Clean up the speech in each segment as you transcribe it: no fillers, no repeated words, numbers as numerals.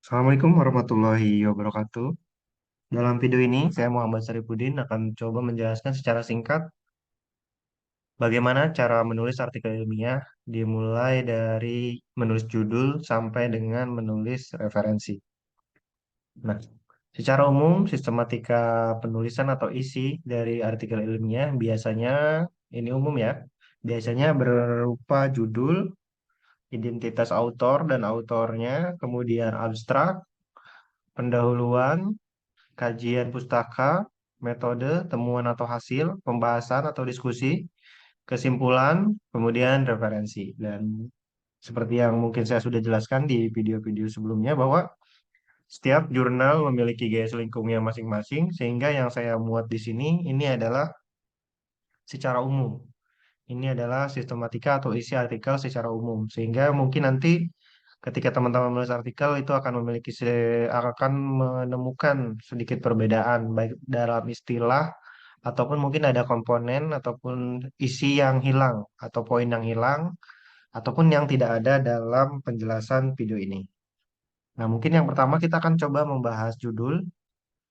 Assalamualaikum warahmatullahi wabarakatuh. Dalam video ini, saya Muhammad Sarifudin akan coba menjelaskan secara singkat bagaimana cara menulis artikel ilmiah dimulai dari menulis judul sampai dengan menulis referensi. Nah, secara umum, sistematika penulisan atau isi dari artikel ilmiah biasanya, ini umum ya, biasanya berupa judul, identitas autor dan autornya, kemudian abstrak, pendahuluan, kajian pustaka, metode, temuan atau hasil, pembahasan atau diskusi, kesimpulan, kemudian referensi. Dan seperti yang mungkin saya sudah jelaskan di video-video sebelumnya bahwa setiap jurnal memiliki gaya selingkungnya masing-masing, sehingga yang saya muat di sini ini adalah secara umum. Ini adalah sistematika atau isi artikel secara umum, sehingga mungkin nanti ketika teman-teman menulis artikel itu akan menemukan sedikit perbedaan baik dalam istilah ataupun mungkin ada komponen ataupun isi yang hilang atau poin yang hilang ataupun yang tidak ada dalam penjelasan video ini. Nah, mungkin yang pertama kita akan coba membahas judul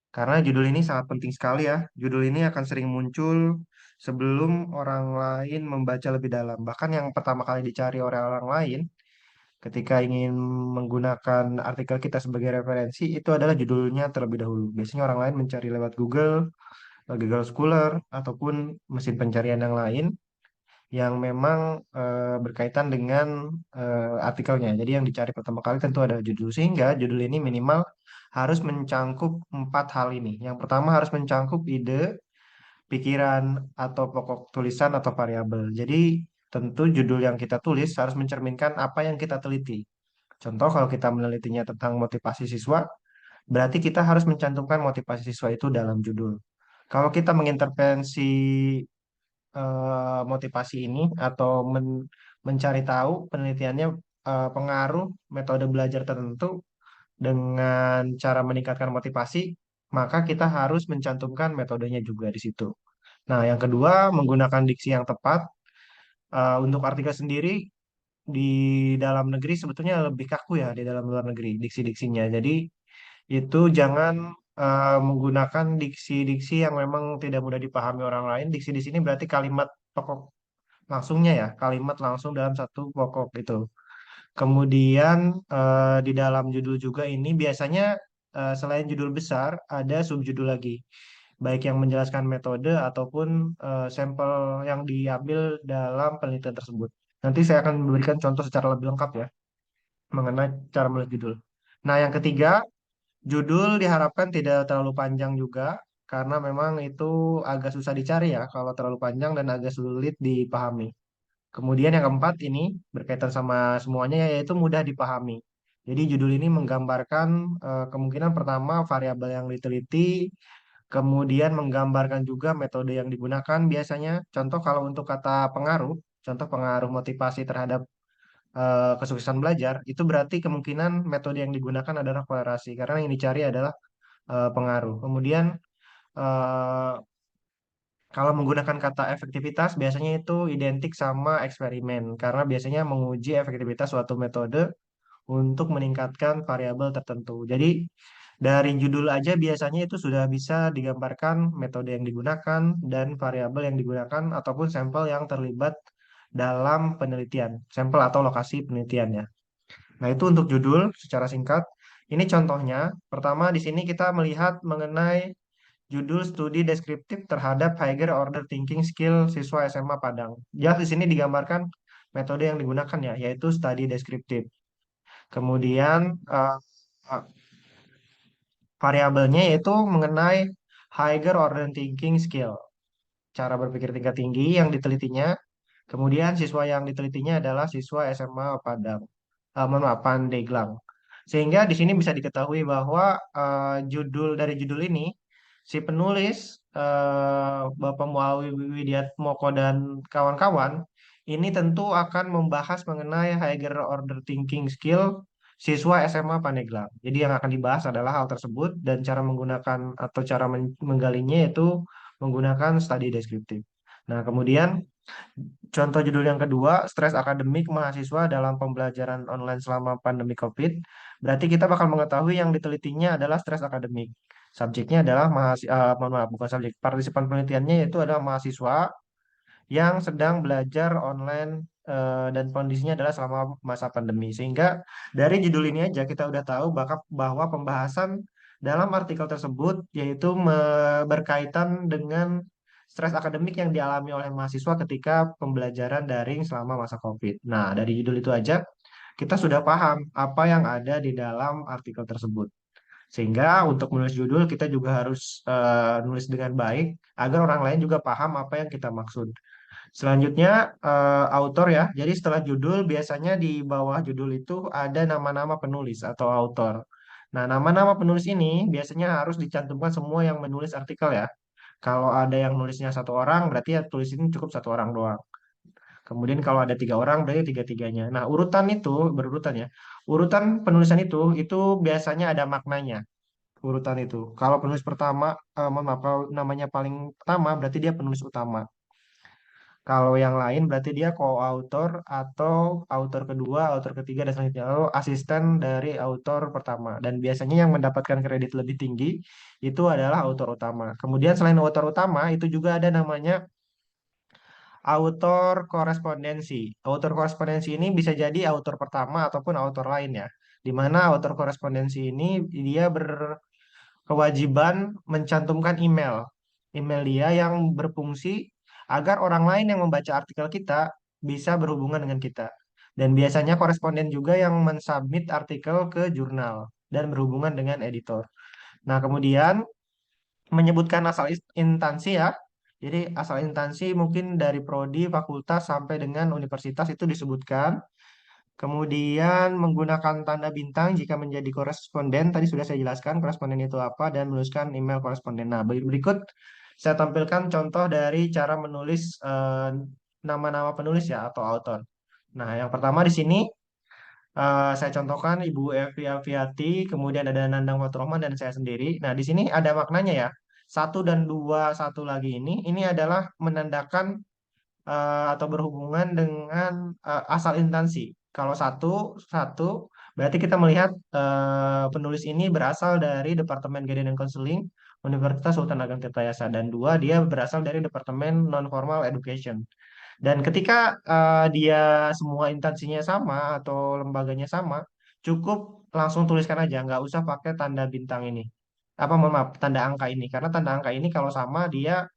karena judul ini sangat penting sekali ya. Judul ini akan sering muncul sebelum orang lain membaca lebih dalam. Bahkan yang pertama kali dicari oleh orang lain ketika ingin menggunakan artikel kita sebagai referensi itu adalah judulnya terlebih dahulu. Biasanya orang lain mencari lewat Google, Google Scholar, ataupun mesin pencarian yang lain yang memang berkaitan dengan artikelnya. Jadi yang dicari pertama kali tentu adalah judul. Sehingga judul ini minimal harus mencangkup empat hal ini. Yang pertama harus mencangkup ide, pikiran, atau pokok tulisan atau variabel. Jadi tentu judul yang kita tulis harus mencerminkan apa yang kita teliti. Contoh kalau kita menelitinya tentang motivasi siswa, berarti kita harus mencantumkan motivasi siswa itu dalam judul. Kalau kita mengintervensi motivasi ini atau mencari tahu penelitiannya pengaruh metode belajar tertentu dengan cara meningkatkan motivasi, maka kita harus mencantumkan metodenya juga di situ. Nah, yang kedua, menggunakan diksi yang tepat. Untuk artikel sendiri, di dalam negeri sebetulnya lebih kaku ya di dalam luar negeri diksi-diksinya. Jadi itu jangan menggunakan diksi-diksi yang memang tidak mudah dipahami orang lain. Diksi di sini berarti kalimat pokok langsungnya ya, kalimat langsung dalam satu pokok gitu. Kemudian di dalam judul juga ini biasanya selain judul besar ada subjudul lagi, baik yang menjelaskan metode ataupun sampel yang diambil dalam penelitian tersebut. Nanti saya akan memberikan contoh secara lebih lengkap ya mengenai cara menulis judul. Nah, yang ketiga, judul diharapkan tidak terlalu panjang juga karena memang itu agak susah dicari ya kalau terlalu panjang dan agak sulit dipahami. Kemudian yang keempat ini berkaitan sama semuanya yaitu mudah dipahami. Jadi judul ini menggambarkan kemungkinan pertama variabel yang diteliti, kemudian menggambarkan juga metode yang digunakan biasanya. Contoh kalau untuk kata pengaruh, contoh pengaruh motivasi terhadap kesuksesan belajar, itu berarti kemungkinan metode yang digunakan adalah kolerasi karena yang dicari adalah pengaruh. Kemudian eh, kalau menggunakan kata efektivitas, biasanya itu identik sama eksperimen, karena biasanya menguji efektivitas suatu metode untuk meningkatkan variabel tertentu. Jadi, dari judul aja biasanya itu sudah bisa digambarkan metode yang digunakan dan variabel yang digunakan ataupun sampel yang terlibat dalam penelitian, sampel atau lokasi penelitiannya. Nah, itu untuk judul secara singkat. Ini contohnya. Pertama, di sini kita melihat mengenai judul studi deskriptif terhadap higher order thinking skill siswa SMA Padang. Jelas di sini digambarkan metode yang digunakan ya, yaitu studi deskriptif. Kemudian uh, variabelnya yaitu mengenai higher order thinking skill, cara berpikir tingkat tinggi yang ditelitinya. Kemudian siswa yang ditelitinya adalah siswa SMA Padang, mohon maaf, Pandeglang. Sehingga di sini bisa diketahui bahwa judul dari judul ini si penulis Bapak Muawi Widiatmoko dan kawan-kawan ini tentu akan membahas mengenai higher order thinking skill siswa SMA Pandeglang. Jadi yang akan dibahas adalah hal tersebut dan cara menggunakan atau cara menggalinya yaitu menggunakan studi deskriptif. Nah, kemudian Contoh judul yang kedua, stres akademik mahasiswa dalam pembelajaran online selama pandemi COVID. Berarti kita bakal mengetahui yang ditelitinya adalah stres akademik. Subjeknya adalah mahasiswa, mohon maaf, bukan subjek. Partisipan penelitiannya yaitu adalah mahasiswa yang sedang belajar online dan kondisinya adalah selama masa pandemi. Sehingga dari judul ini aja kita udah tahu bahwa pembahasan dalam artikel tersebut yaitu berkaitan dengan stres akademik yang dialami oleh mahasiswa ketika pembelajaran daring selama masa COVID. Nah, dari judul itu aja kita sudah paham apa yang ada di dalam artikel tersebut. Sehingga untuk menulis judul kita juga harus nulis dengan baik agar orang lain juga paham apa yang kita maksud. Selanjutnya autor ya. Jadi setelah judul biasanya di bawah judul itu ada nama-nama penulis atau autor. Nah, nama-nama penulis ini biasanya harus dicantumkan semua yang menulis artikel ya. Kalau ada yang nulisnya satu orang, berarti ya tulis ini cukup satu orang doang. Kemudian kalau ada tiga orang, berarti tiga-tiganya. Nah, urutan itu berurutan ya. Urutan penulisan itu biasanya ada maknanya. Urutan itu. Kalau penulis pertama, mohon maaf, kalau namanya paling pertama, berarti dia penulis utama. Kalau yang lain berarti dia co-author atau author kedua, author ketiga, dan selanjutnya. Lalu asisten dari author pertama. Dan biasanya yang mendapatkan kredit lebih tinggi itu adalah author utama. Kemudian selain author utama, itu juga ada namanya author korespondensi. Author korespondensi ini bisa jadi author pertama ataupun author lain ya. Di mana author korespondensi ini dia kewajiban mencantumkan email. Email dia yang berfungsi agar orang lain yang membaca artikel kita bisa berhubungan dengan kita. Dan biasanya koresponden juga yang mensubmit artikel ke jurnal dan berhubungan dengan editor. Nah, kemudian menyebutkan asal instansi ya. Jadi asal instansi mungkin dari prodi, fakultas sampai dengan universitas itu disebutkan. Kemudian menggunakan tanda bintang jika menjadi koresponden. Tadi sudah saya jelaskan koresponden itu apa dan menuliskan email koresponden. Nah, berikut saya tampilkan contoh dari cara menulis nama-nama penulis ya atau author. Nah, yang pertama di sini saya contohkan Ibu Evi Aviati, kemudian ada Nandang Faturrahman dan saya sendiri. Nah, di sini ada maknanya ya. Satu dan dua, satu lagi ini adalah menandakan atau berhubungan dengan asal instansi. Kalau satu berarti kita melihat penulis ini berasal dari Departemen Guidance and Counseling Universitas Sultan Ageng Tirtayasa dan dua dia berasal dari Departemen Non Formal Education. Dan ketika dia semua instansinya sama atau lembaganya sama, cukup langsung tuliskan aja, nggak usah pakai tanda bintang ini. Apa mohon maaf, tanda angka ini. Karena tanda angka ini kalau sama dia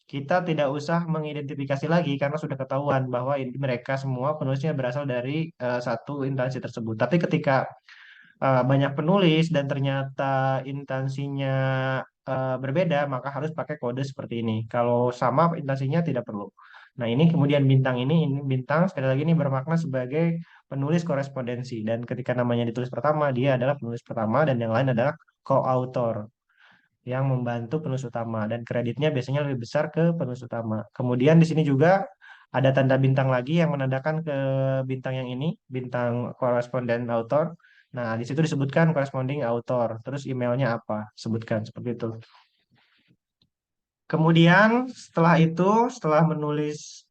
kita tidak usah mengidentifikasi lagi karena sudah ketahuan bahwa ini mereka semua penulisnya berasal dari satu instansi tersebut. Tapi ketika banyak penulis dan ternyata instansinya berbeda, maka harus pakai kode seperti ini. Kalau sama instansinya tidak perlu. Nah, ini kemudian bintang ini bintang sekali lagi ini bermakna sebagai penulis korespondensi dan ketika namanya ditulis pertama, dia adalah penulis pertama dan yang lain adalah co-author yang membantu penulis utama dan kreditnya biasanya lebih besar ke penulis utama. Kemudian di sini juga ada tanda bintang lagi yang menandakan ke bintang yang ini, bintang correspondent author. Nah, di situ disebutkan corresponding author, terus emailnya apa, sebutkan seperti itu. Kemudian setelah itu, setelah menulis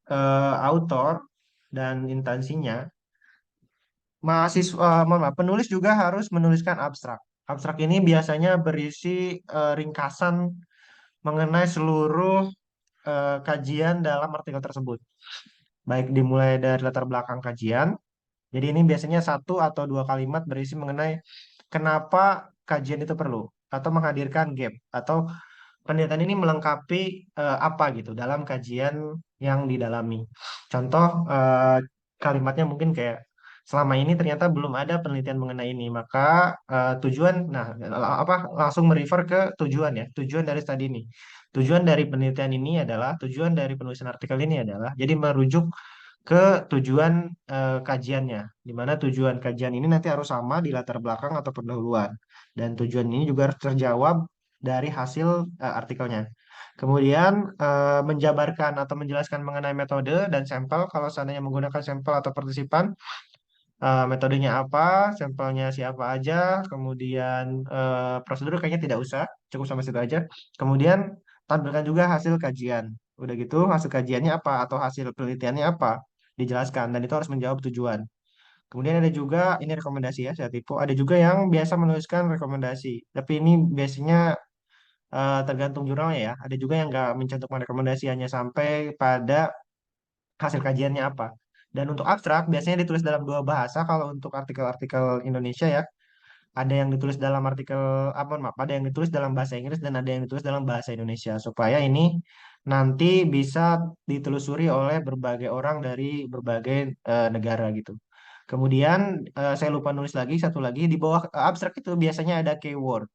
author dan instansinya, mahasiswa, mohon maaf, penulis juga harus menuliskan abstrak. Abstrak ini biasanya berisi ringkasan mengenai seluruh kajian dalam artikel tersebut. Baik dimulai dari latar belakang kajian. Jadi ini biasanya satu atau dua kalimat berisi mengenai kenapa kajian itu perlu atau menghadirkan gap atau penelitian ini melengkapi apa gitu dalam kajian yang didalami. Contoh kalimatnya mungkin kayak selama ini ternyata belum ada penelitian mengenai ini, maka tujuan, nah apa langsung merefer ke tujuan ya, tujuan dari studi ini. Tujuan dari penelitian ini adalah, tujuan dari penulisan artikel ini adalah, jadi merujuk ke tujuan kajiannya, di mana tujuan kajian ini nanti harus sama di latar belakang atau pendahuluan, dan tujuan ini juga harus terjawab dari hasil artikelnya. Kemudian menjabarkan atau menjelaskan mengenai metode dan sampel kalau seandainya menggunakan sampel atau partisipan, metodenya apa, sampelnya siapa aja, kemudian prosedur kayaknya tidak usah, cukup sampai situ aja. Kemudian tampilkan juga hasil kajian. Udah gitu hasil kajiannya apa atau hasil penelitiannya apa, dijelaskan dan itu harus menjawab tujuan. Kemudian ada juga ini rekomendasi ya, saya tipu. Ada juga yang biasa menuliskan rekomendasi, tapi ini biasanya tergantung jurnalnya ya. Ada juga yang nggak mencantumkan rekomendasi hanya sampai pada hasil kajiannya apa. Dan untuk abstrak biasanya ditulis dalam dua bahasa kalau untuk artikel-artikel Indonesia ya. Ada yang ditulis dalam artikel apa maaf, ada yang ditulis dalam bahasa Inggris dan ada yang ditulis dalam bahasa Indonesia supaya ini nanti bisa ditelusuri oleh berbagai orang dari berbagai negara gitu. Kemudian saya lupa nulis lagi satu lagi di bawah abstrak itu biasanya ada keyword.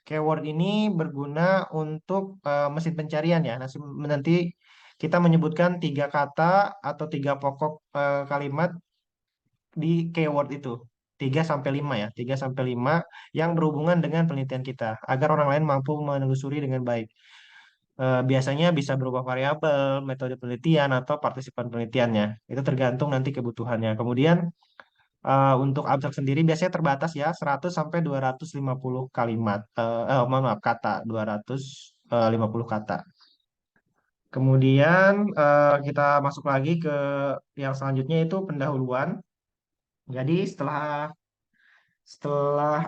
Keyword ini berguna untuk mesin pencarian ya. Nanti kita menyebutkan tiga kata atau tiga pokok kalimat di keyword itu. 3 sampai 5 ya, 3 sampai 5 yang berhubungan dengan penelitian kita agar orang lain mampu menelusuri dengan baik. Biasanya bisa berupa variabel, metode penelitian atau partisipan penelitiannya. Itu tergantung nanti kebutuhannya. Kemudian untuk abstrak sendiri biasanya terbatas ya 100 sampai 250 kalimat. Mohon maaf kata, 250 kata. Kemudian kita masuk lagi ke yang selanjutnya itu pendahuluan. Jadi setelah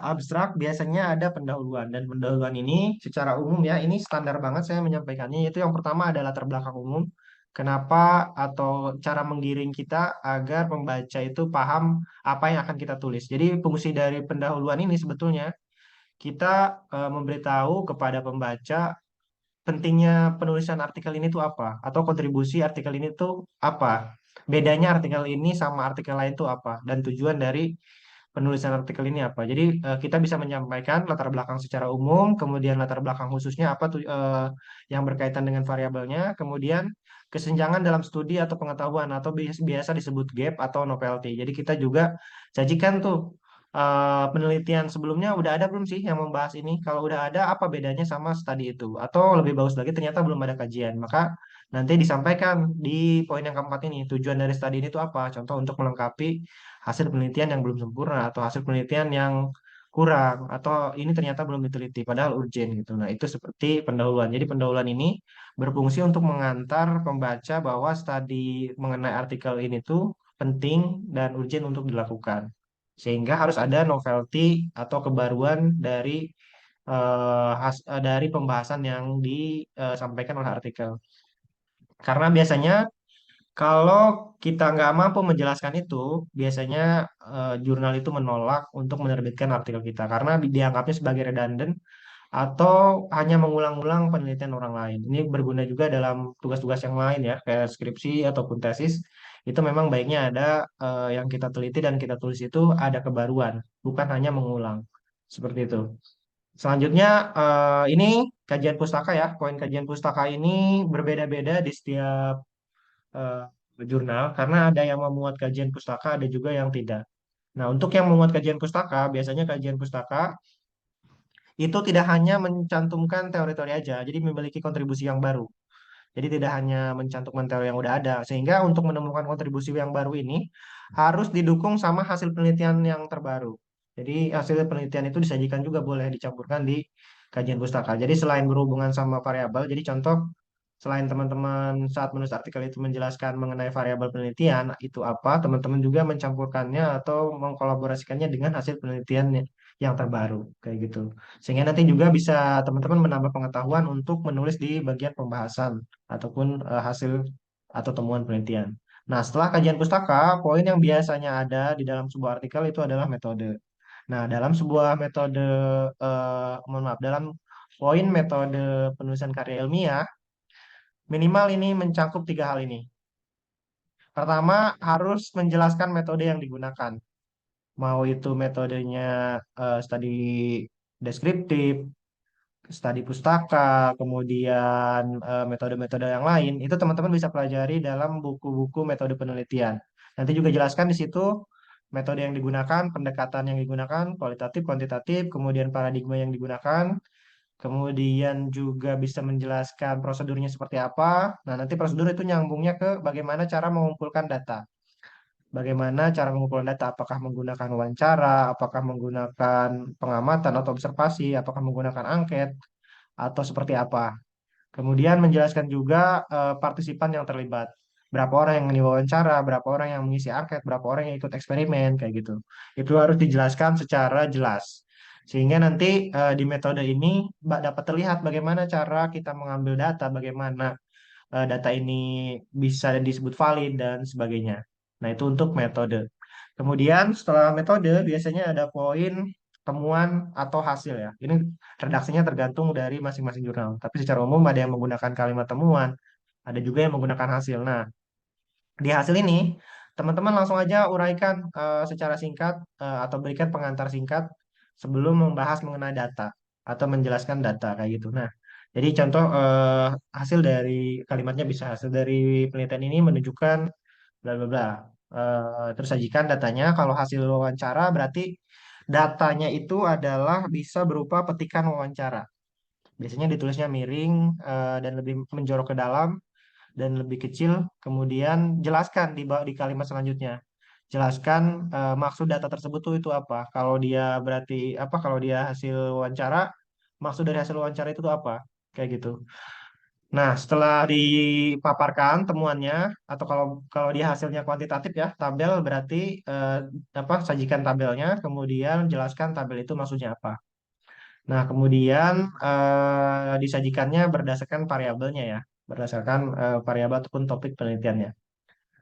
abstrak biasanya ada pendahuluan dan pendahuluan ini secara umum ya ini standar banget saya menyampaikannya yaitu yang pertama adalah latar belakang umum. Kenapa atau cara menggiring kita agar pembaca itu paham apa yang akan kita tulis. Jadi fungsi dari pendahuluan ini sebetulnya kita memberitahu kepada pembaca pentingnya penulisan artikel ini tuh apa atau kontribusi artikel ini tuh apa. Bedanya artikel ini sama artikel lain tuh apa dan tujuan dari penulisan artikel ini apa. Jadi kita bisa menyampaikan latar belakang secara umum, kemudian latar belakang khususnya apa tuh yang berkaitan dengan variabelnya, kemudian kesenjangan dalam studi atau pengetahuan atau biasa disebut gap atau novelty. Jadi kita juga sajikan tuh penelitian sebelumnya udah ada belum sih yang membahas ini? Kalau udah ada, apa bedanya sama studi itu? Atau lebih bagus lagi ternyata belum ada kajian. Maka nanti disampaikan di poin yang keempat ini, tujuan dari studi ini itu apa? Contoh untuk melengkapi hasil penelitian yang belum sempurna atau hasil penelitian yang kurang atau ini ternyata belum diteliti padahal urgent gitu. Nah, itu seperti pendahuluan. Jadi pendahuluan ini berfungsi untuk mengantar pembaca bahwa studi mengenai artikel ini tuh penting dan urgent untuk dilakukan. Sehingga harus ada novelty atau kebaruan dari dari pembahasan yang disampaikan oleh artikel. Karena biasanya kalau kita nggak mampu menjelaskan itu, biasanya jurnal itu menolak untuk menerbitkan artikel kita karena dianggapnya sebagai redundant atau hanya mengulang-ulang penelitian orang lain. Ini berguna juga dalam tugas-tugas yang lain ya, kayak skripsi ataupun tesis. Itu memang baiknya ada yang kita teliti dan kita tulis itu ada kebaruan, bukan hanya mengulang. Seperti itu. Selanjutnya, ini kajian pustaka ya. Poin kajian pustaka ini berbeda-beda di setiap eh, jurnal karena ada yang memuat kajian pustaka, ada juga yang tidak. Nah, untuk yang memuat kajian pustaka, biasanya kajian pustaka itu tidak hanya mencantumkan teori-teori aja, jadi memiliki kontribusi yang baru. Jadi tidak hanya mencantumkan teori yang udah ada, sehingga untuk menemukan kontribusi yang baru ini harus didukung sama hasil penelitian yang terbaru. Jadi hasil penelitian itu disajikan juga boleh dicampurkan di kajian pustaka. Jadi selain berhubungan sama variabel, jadi contoh selain teman-teman saat menulis artikel itu menjelaskan mengenai variabel penelitian itu apa, teman-teman juga mencampurkannya atau mengkolaborasikannya dengan hasil penelitian yang terbaru kayak gitu. Sehingga nanti juga bisa teman-teman menambah pengetahuan untuk menulis di bagian pembahasan ataupun hasil atau temuan penelitian. Nah, setelah kajian pustaka, poin yang biasanya ada di dalam sebuah artikel itu adalah metode. Nah, dalam sebuah metode, mohon maaf, dalam poin metode penulisan karya ilmiah, minimal ini mencakup tiga hal ini. Pertama, harus menjelaskan metode yang digunakan. Mau itu metodenya studi deskriptif, studi pustaka, kemudian metode-metode yang lain, itu teman-teman bisa pelajari dalam buku-buku metode penelitian. Nanti juga jelaskan di situ metode yang digunakan, pendekatan yang digunakan, kualitatif, kuantitatif, kemudian paradigma yang digunakan, kemudian juga bisa menjelaskan prosedurnya seperti apa. Nah, nanti prosedur itu nyambungnya ke bagaimana cara mengumpulkan data. Bagaimana cara mengumpulkan data, apakah menggunakan wawancara, apakah menggunakan pengamatan atau observasi, apakah menggunakan angket, atau seperti apa. Kemudian menjelaskan juga partisipan yang terlibat. Berapa orang yang diwawancara, berapa orang yang mengisi angket, berapa orang yang ikut eksperimen, kayak gitu. Itu harus dijelaskan secara jelas. Sehingga nanti di metode ini dapat terlihat bagaimana cara kita mengambil data, bagaimana data ini bisa disebut valid dan sebagainya. Nah, itu untuk metode. Kemudian setelah metode biasanya ada poin temuan atau hasil ya. Ini redaksinya tergantung dari masing-masing jurnal. Tapi secara umum ada yang menggunakan kalimat temuan, ada juga yang menggunakan hasil. Nah, di hasil ini teman-teman langsung aja uraikan secara singkat atau berikan pengantar singkat sebelum membahas mengenai data atau menjelaskan data kayak gitu. Nah, jadi contoh hasil dari kalimatnya bisa hasil dari penelitian ini menunjukkan bla bla bla. Terus sajikan datanya. Kalau hasil wawancara berarti datanya itu adalah bisa berupa petikan wawancara. Biasanya ditulisnya miring dan lebih menjorok ke dalam dan lebih kecil. Kemudian jelaskan di kalimat selanjutnya. Jelaskan maksud data tersebut tuh itu apa. Kalau dia berarti apa? Kalau dia hasil wawancara, maksud dari hasil wawancara itu tuh apa? Kayak gitu. Nah, setelah dipaparkan temuannya atau kalau kalau dia hasilnya kuantitatif ya, tabel berarti eh, apa? Sajikan tabelnya, kemudian jelaskan tabel itu maksudnya apa. Nah, kemudian disajikannya berdasarkan variabelnya ya, berdasarkan variabel ataupun topik penelitiannya.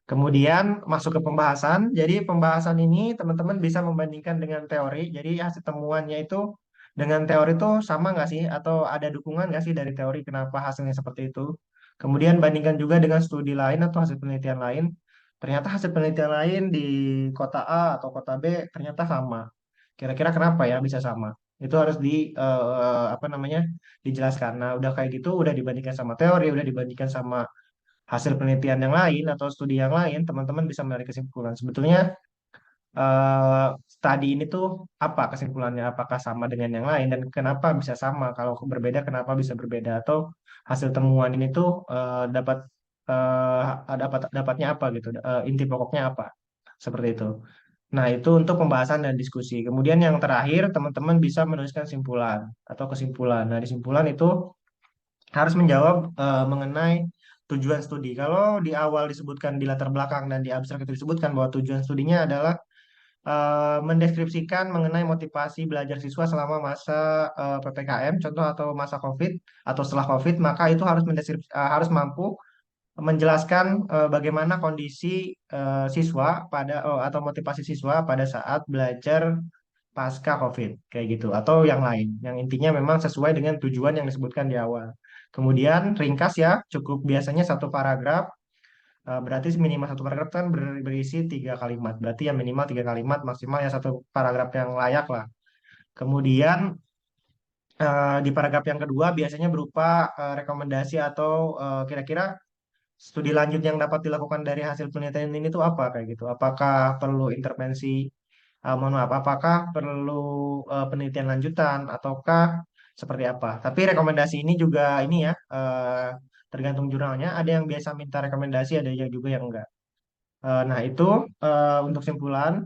Kemudian masuk ke pembahasan. Jadi pembahasan ini teman-teman bisa membandingkan dengan teori. Jadi hasil temuannya itu dengan teori itu sama nggak sih? Atau ada dukungan nggak sih dari teori kenapa hasilnya seperti itu? Kemudian bandingkan juga dengan studi lain atau hasil penelitian lain. Ternyata hasil penelitian lain di kota A atau kota B ternyata sama. Kira-kira kenapa ya bisa sama? Itu harus apa namanya dijelaskan. Nah, udah kayak gitu, udah dibandingkan sama teori, udah dibandingkan sama hasil penelitian yang lain atau studi yang lain, teman-teman bisa menarik kesimpulan. Sebetulnya studi ini tuh apa kesimpulannya? Apakah sama dengan yang lain dan kenapa bisa sama? Kalau berbeda, kenapa bisa berbeda? Atau hasil temuan ini tuh dapat dapatnya apa gitu? Inti pokoknya apa? Seperti itu. Nah, itu untuk pembahasan dan diskusi. Kemudian yang terakhir, teman-teman bisa menuliskan simpulan atau kesimpulan. Nah, di simpulan itu harus menjawab mengenai tujuan studi. Kalau di awal disebutkan di latar belakang dan di abstrak itu disebutkan bahwa tujuan studinya adalah mendeskripsikan mengenai motivasi belajar siswa selama masa PPKM, contoh atau masa COVID atau setelah COVID, maka itu harus mampu menjelaskan bagaimana kondisi siswa atau motivasi siswa pada saat belajar pasca COVID kayak gitu atau yang lain yang intinya memang sesuai dengan tujuan yang disebutkan di awal. Kemudian ringkas ya, cukup biasanya satu paragraf. Berarti minimal satu paragraf kan berisi 3 kalimat. Berarti yang minimal 3 kalimat, maksimal ya satu paragraf yang layak lah. Kemudian di paragraf yang kedua biasanya berupa rekomendasi atau kira-kira studi lanjut yang dapat dilakukan dari hasil penelitian ini tuh apa kayak gitu. Apakah perlu intervensi, mohon maaf, apakah perlu penelitian lanjutan ataukah seperti apa. Tapi rekomendasi ini juga ini ya tergantung jurnalnya. Ada yang biasa minta rekomendasi, ada yang juga yang enggak. Nah, itu untuk simpulan.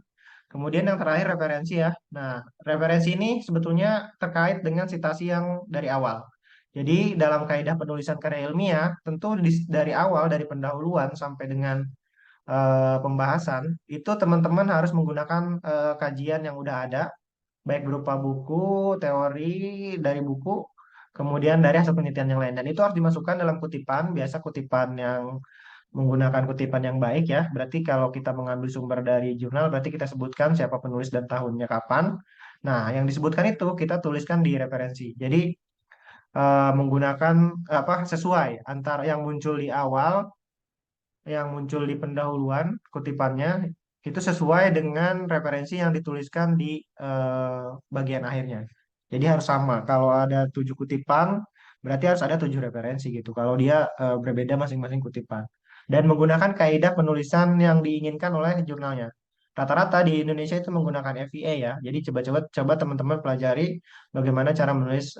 Kemudian yang terakhir referensi ya. Nah, referensi ini sebetulnya terkait dengan citasi yang dari awal. Jadi dalam kaidah penulisan karya ilmiah, tentu dari awal, dari pendahuluan sampai dengan pembahasan, itu teman-teman harus menggunakan kajian yang udah ada, baik berupa buku, teori dari buku, kemudian dari hasil penelitian yang lain. Dan itu harus dimasukkan dalam kutipan, biasa kutipan yang menggunakan kutipan yang baik ya. Berarti kalau kita mengambil sumber dari jurnal, berarti kita sebutkan siapa penulis dan tahunnya kapan. Nah, yang disebutkan itu kita tuliskan di referensi. Jadi menggunakan apa sesuai antara yang muncul di awal, yang muncul di pendahuluan kutipannya itu sesuai dengan referensi yang dituliskan di bagian akhirnya. Jadi harus sama. Kalau ada 7 kutipan, berarti harus ada 7 referensi gitu. Kalau dia berbeda masing-masing kutipan. Dan menggunakan kaidah penulisan yang diinginkan oleh jurnalnya. Rata-rata di Indonesia itu menggunakan FEA ya. Jadi coba teman-teman pelajari bagaimana cara menulis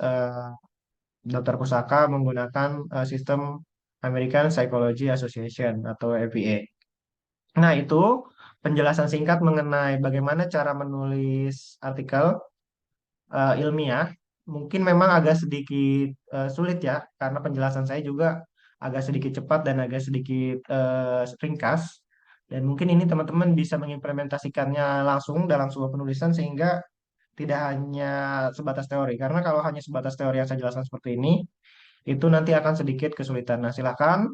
Dr. Kusaka menggunakan sistem American Psychology Association atau APA. Nah, itu penjelasan singkat mengenai bagaimana cara menulis artikel ilmiah mungkin memang agak sedikit sulit ya, karena penjelasan saya juga agak sedikit cepat dan agak sedikit ringkas. Dan mungkin ini teman-teman bisa mengimplementasikannya langsung dalam sebuah penulisan sehingga tidak hanya sebatas teori. Karena kalau hanya sebatas teori yang saya jelaskan seperti ini, itu nanti akan sedikit kesulitan. Nah, silakan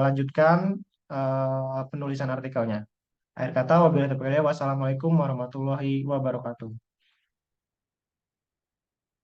lanjutkan penulisan artikelnya. Akhir kata, wabillahi taufiq walhidayah. Wassalamualaikum warahmatullahi wabarakatuh.